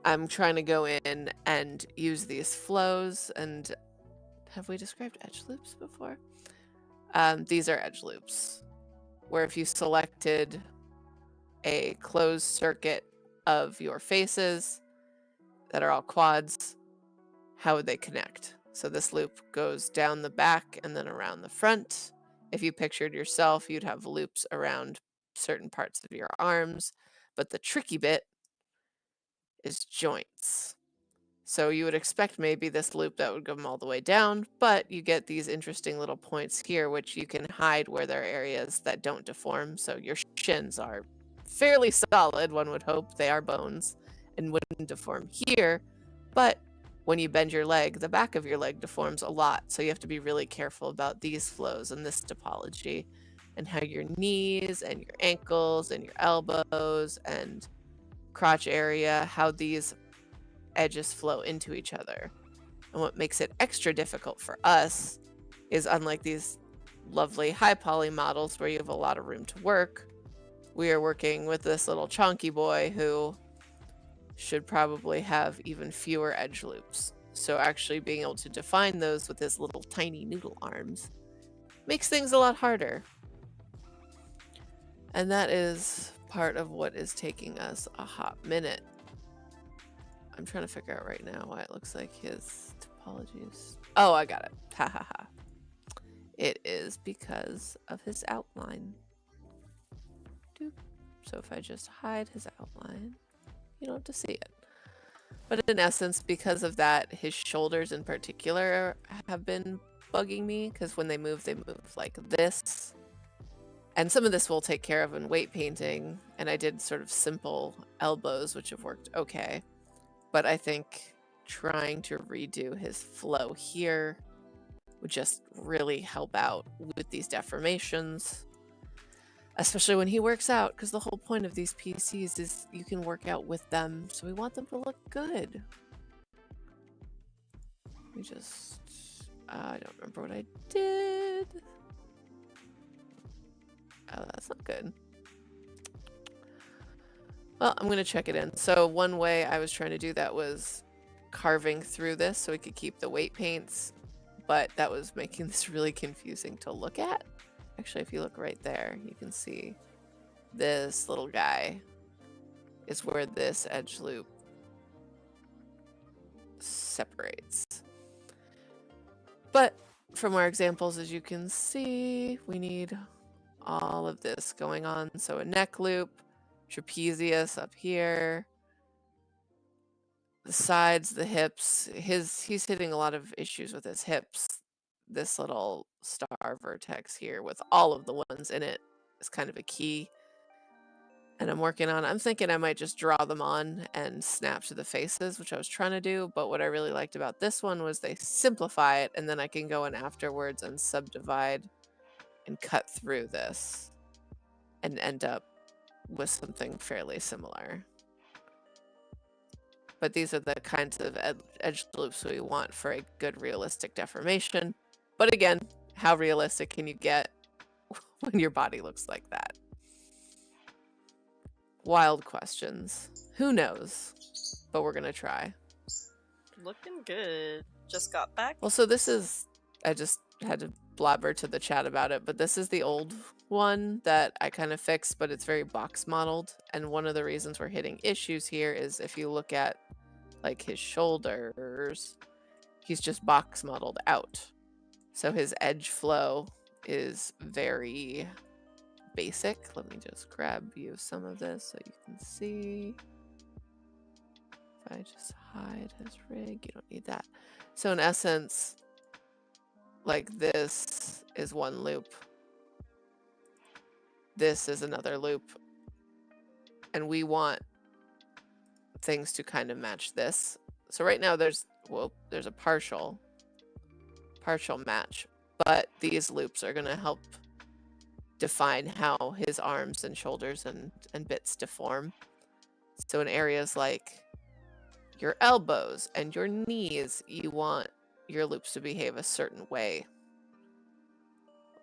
I'm trying to go in and use these flows. And have we described edge loops before? These are edge loops, where if you selected a closed circuit of your faces that are all quads, how would they connect? So this loop goes down the back and then around the front. If you pictured yourself, you'd have loops around certain parts of your arms, but the tricky bit is joints. So you would expect maybe this loop that would go all the way down, but you get these interesting little points here, which you can hide where there are areas that don't deform. So your shins are fairly solid, one would hope. They are bones and wouldn't deform here, but when you bend your leg, the back of your leg deforms a lot. So you have to be really careful about these flows and this topology, and how your knees and your ankles and your elbows and crotch area, how these edges flow into each other. And what makes it extra difficult for us is, unlike these lovely high poly models where you have a lot of room to work, we are working with this little chonky boy who should probably have even fewer edge loops. So actually being able to define those with his little tiny noodle arms makes things a lot harder. And that is part of what is taking us a hot minute. I'm trying to figure out right now why it looks like his topologies. Oh, I got it. Ha ha ha. It is because of his outline. Doop. So if I just hide his outline, you don't have to see it. But in essence, because of that, his shoulders in particular have been bugging me, because when they move like this. And some of this we'll take care of in weight painting, and I did sort of simple elbows, which have worked okay. But I think trying to redo his flow here would just really help out with these deformations, especially when he works out, because the whole point of these PCs is you can work out with them, so we want them to look good. We just... I don't remember what I did. Oh, that's not good. Well, I'm going to check it in. So one way I was trying to do that was carving through this so we could keep the weight paints, but that was making this really confusing to look at. Actually, if you look right there, you can see this little guy is where this edge loop separates. But from our examples, as you can see, we need all of this going on. So a neck loop, trapezius up here, the sides, the hips. He's hitting a lot of issues with his hips. This little star vertex here with all of the ones in it is kind of a key. And I'm thinking I might just draw them on and snap to the faces, which I was trying to do. But what I really liked about this one was they simplify it, and then I can go in afterwards and subdivide and cut through this and end up with something fairly similar. But these are the kinds of edge loops we want for a good realistic deformation. But again, how realistic can you get when your body looks like that? Wild questions. Who knows? But we're gonna try. Looking good. Just got back. Well, so this is, I just had to blabber to the chat about it, but this is the old one that I kind of fixed, but it's very box modeled. And one of the reasons we're hitting issues here is if you look at like his shoulders, he's just box modeled out. So his edge flow is very basic. Let me just grab you some of this so you can see. If I just hide his rig, you don't need that. So in essence, like this is one loop. This is another loop. And we want things to kind of match this. So right now there's a partial match, but these loops are going to help define how his arms and shoulders and bits deform. So in areas like your elbows and your knees, you want your loops to behave a certain way.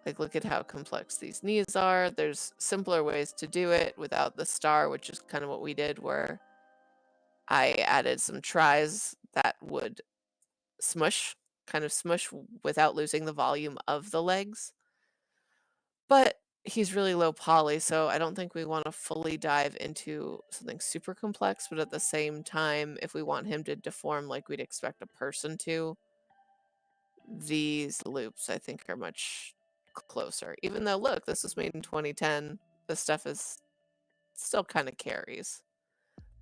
Like, look at how complex these knees are. There's simpler ways to do it without the star, which is kind of what we did, where I added some tries that would kind of smush without losing the volume of the legs. But he's really low poly, so I don't think we want to fully dive into something super complex, but at the same time, if we want him to deform like we'd expect a person to, these loops I think are much closer. Even though, look, this was made in 2010, this stuff is still kind of carries.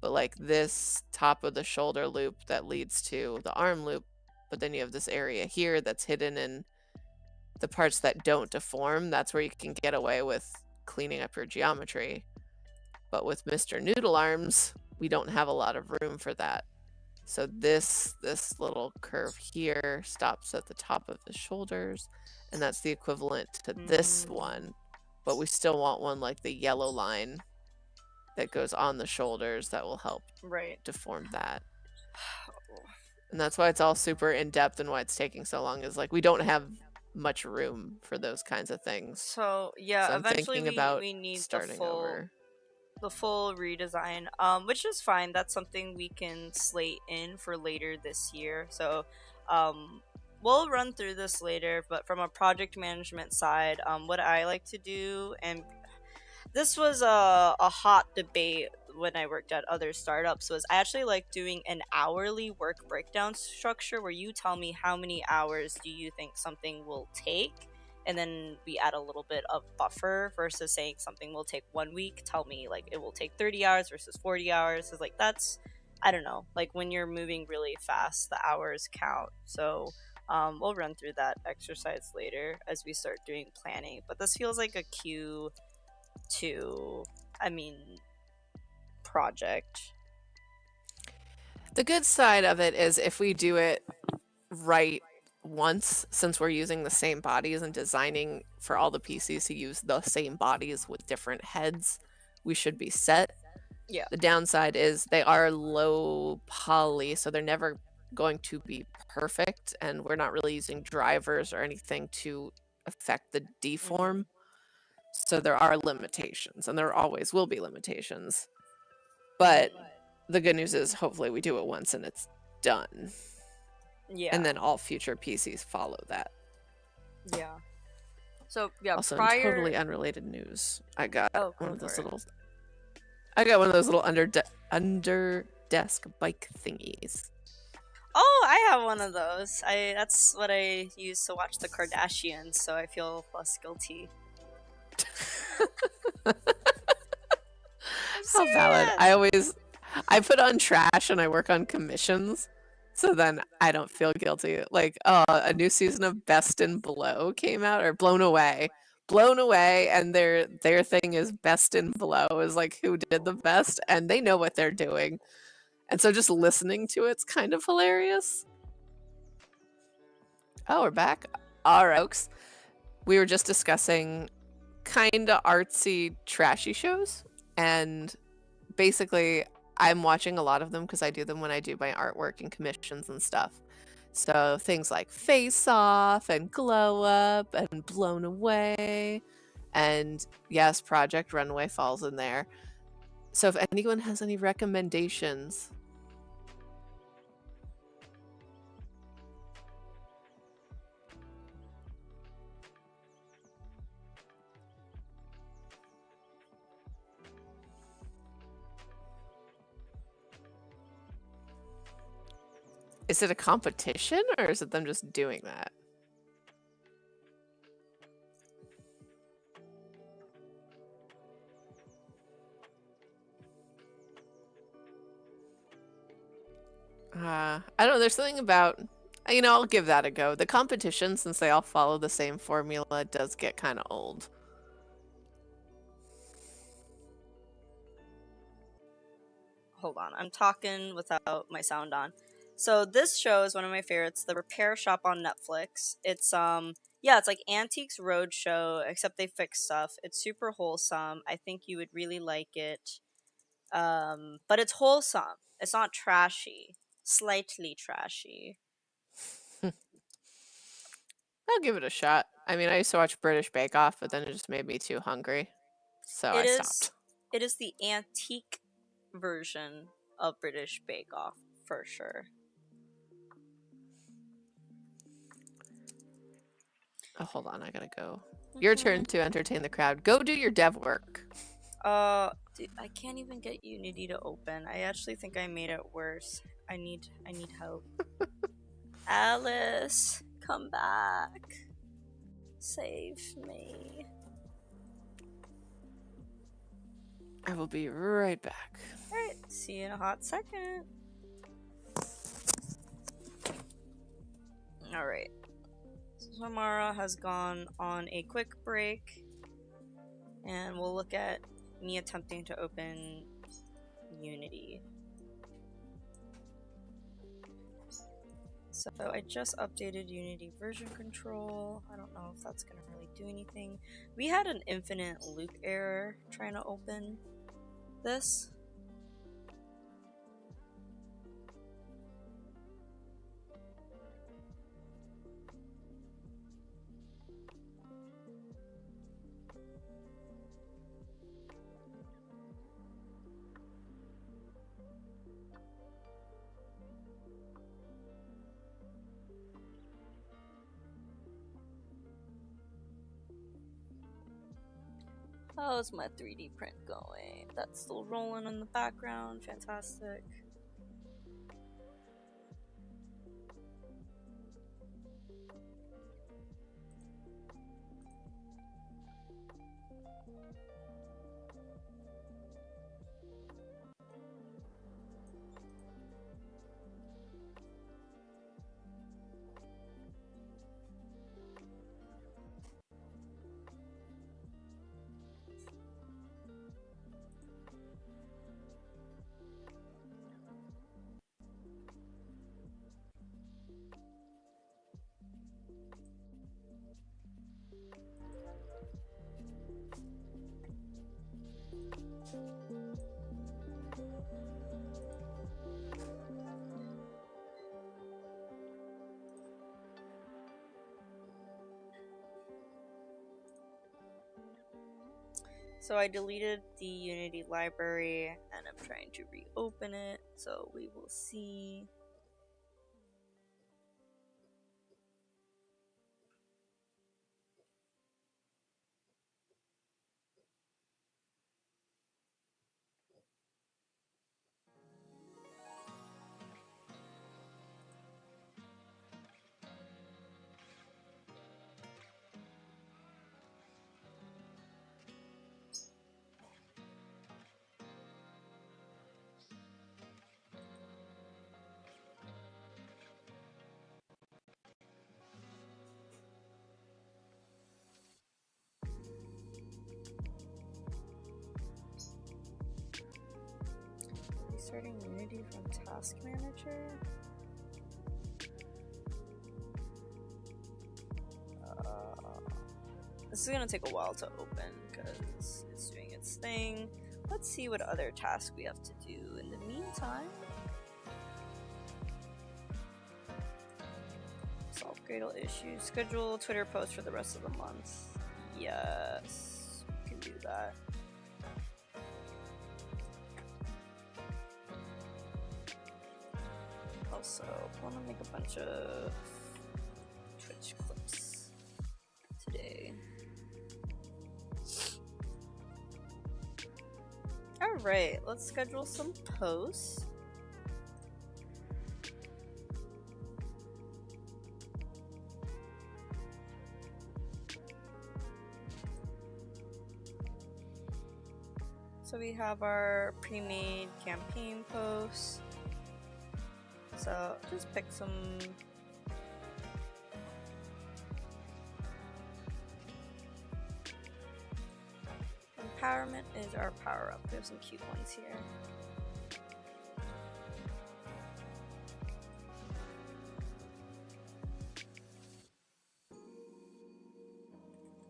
But like this top of the shoulder loop that leads to the arm loop, but then you have this area here that's hidden in the parts that don't deform. That's where you can get away with cleaning up your geometry. But with Mr. Noodle Arms, we don't have a lot of room for that. So this little curve here stops at the top of the shoulders, and that's the equivalent to this one. But we still want one like the yellow line that goes on the shoulders that will help deform that. And that's why it's all super in-depth and why it's taking so long, is like we don't have much room for those kinds of things. So yeah, so eventually we need the full redesign, which is fine. That's something we can slate in for later this year. So we'll run through this later, but from a project management side, what I like to do, and this was a hot debate when I worked at other startups, was I actually like doing an hourly work breakdown structure where you tell me how many hours do you think something will take, and then we add a little bit of buffer, versus saying something will take 1 week. Tell me like it will take 30 hours versus 40 hours. It's like, that's, I don't know, like when you're moving really fast, the hours count. So we'll run through that exercise later as we start doing planning. But this feels like a Q2, project. The good side of it is if we do it right once, since we're using the same bodies and designing for all the PCs to use the same bodies with different heads, we should be set. Yeah. The downside is they are low poly, so they're never going to be perfect, and we're not really using drivers or anything to affect the deform. So there are limitations, and there always will be limitations. But the good news is hopefully we do it once and it's done. Yeah. And then all future PCs follow that. Yeah. So yeah, Also, in prior. totally unrelated news, I got Oh, one go of those for it. little. I got one of those little under desk bike thingies. Oh, I have one of those. That's what I use to watch the Kardashians, so I feel less guilty. I'm How valid. serious. I put on trash and I work on commissions, so then I don't feel guilty. Like, a new season of Best in Below came out, or Blown Away. Blown Away, and their thing is Best in Below, is like who did the best, and they know what they're doing. And so just listening to it's kind of hilarious. Oh, we're back. All right, folks. We were just discussing kind of artsy, trashy shows, and basically I'm watching a lot of them because I do them when I do my artwork and commissions and stuff. So things like Face Off and Glow Up and Blown Away, and yes, Project Runway falls in there. So if anyone has any recommendations. Is it a competition or is it them just doing that? I don't know. There's something about, I'll give that a go. The competition, since they all follow the same formula, does get kind of old. Hold on, I'm talking without my sound on. So this show is one of my favorites, The Repair Shop on Netflix. It's it's like Antiques Roadshow, except they fix stuff. It's super wholesome. I think you would really like it. But it's wholesome. It's not trashy. Slightly trashy. I'll give it a shot. I mean, I used to watch British Bake Off, but then it just made me too hungry. So I stopped. It is the antique version of British Bake Off for sure. Oh, hold on. I gotta go. Your turn to entertain the crowd. Go do your dev work. Dude, I can't even get Unity to open. I actually think I made it worse. I need help. Alice, come back. Save me. I will be right back. Alright, see you in a hot second. Alright. So Mara has gone on a quick break. And we'll look at me attempting to open Unity. So I just updated Unity version control. I don't know if that's going to really do anything. We had an infinite loop error trying to open this. How's my 3D print going? That's still rolling in the background. Fantastic. So I deleted the Unity library and I'm trying to reopen it, so we will see. Restarting Unity from Task Manager? This is gonna take a while to open because it's doing its thing. Let's see what other tasks we have to do in the meantime. Solve Gradle issues. Schedule Twitter post for the rest of the month. Yes, we can do that. Also, I want to make a bunch of Twitch clips today. Alright, let's schedule some posts. So we have our pre-made campaign posts. So just pick some empowerment is our power up. We have some cute ones here.